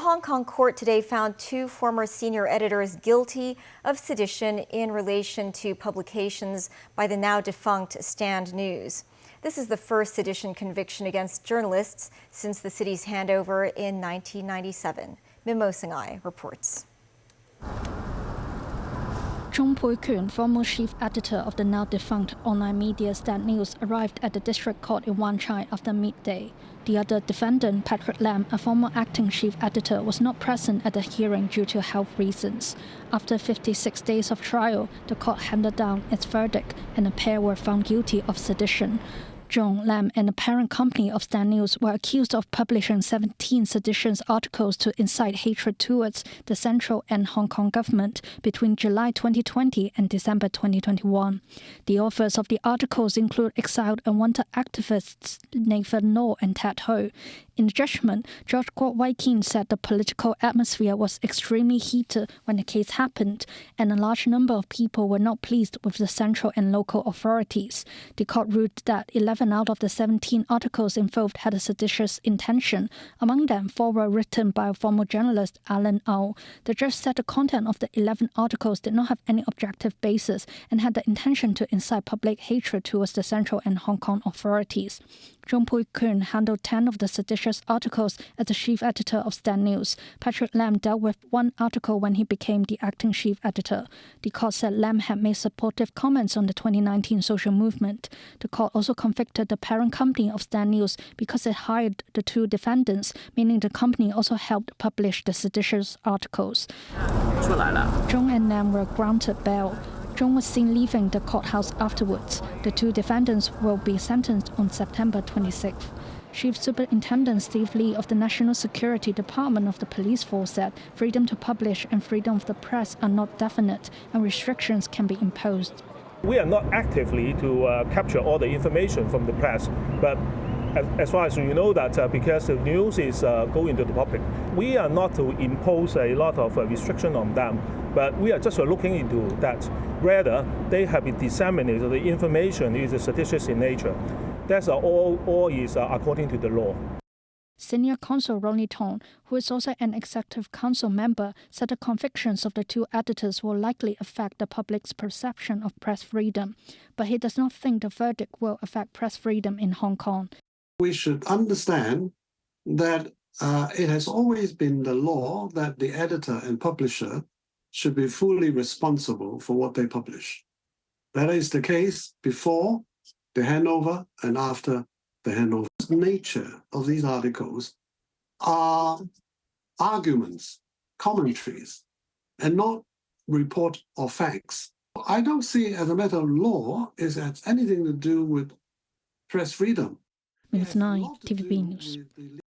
Hong Kong court today found two former senior editors guilty of sedition in relation to publications by the now-defunct Stand News. This is the first sedition conviction against journalists since the city's handover in 1997. Mimo Singai reports. Chung Pui-Kun, former chief editor of the now-defunct online media Stand News, arrived at the district court in Wan Chai after midday. The other defendant, Patrick Lam, a former acting chief editor, was not present at the hearing due to health reasons. After 56 days of trial, the court handed down its verdict, and the pair were found guilty of sedition. John Lam and the parent company of Stand News were accused of publishing 17 seditious articles to incite hatred towards the central and Hong Kong government between July 2020 and December 2021. The authors of the articles include exiled and wanted activists Nathan Law and Ted Ho. In judgment, Judge Kwok Wai Kin said the political atmosphere was extremely heated when the case happened, and a large number of people were not pleased with the central and local authorities. The court ruled that 11 out of the 17 articles involved had a seditious intention. Among them, 4 were written by former journalist Alan Au. The judge said the content of the 11 articles did not have any objective basis and had the intention to incite public hatred towards the central and Hong Kong authorities. Chung Pui-Kun handled 10 of the seditious articles as the chief editor of Stand News. Patrick Lam dealt with 1 article when he became the acting chief editor. The court said Lam had made supportive comments on the 2019 social movement. The court also convicted the parent company of Stand News because it hired the 2 defendants, meaning the company also helped publish the seditious articles. Chung and Lam were granted bail. Chung was seen leaving the courthouse afterwards. The 2 defendants will be sentenced on September 26th. Chief Superintendent Steve Lee of the National Security Department of the Police Force said freedom to publish and freedom of the press are not definite and restrictions can be imposed. We are not actively to capture all the information from the press, but as far as you know that because the news is going to the public, we are not to impose a lot of restriction on them, but we are just looking into that. Rather, they have been disseminated, the information is seditious in nature. That's all is according to the law. Senior counsel Ronnie Tong, who is also an executive council member, said the convictions of the 2 editors will likely affect the public's perception of press freedom, but he does not think the verdict will affect press freedom in Hong Kong. We should understand that it has always been the law that the editor and publisher should be fully responsible for what they publish. That is the case before the handover and after the handover. The nature of these articles are arguments, commentaries, and not report or facts. I don't see as a matter of law it has anything to do with press freedom. Minus 9, TVB News.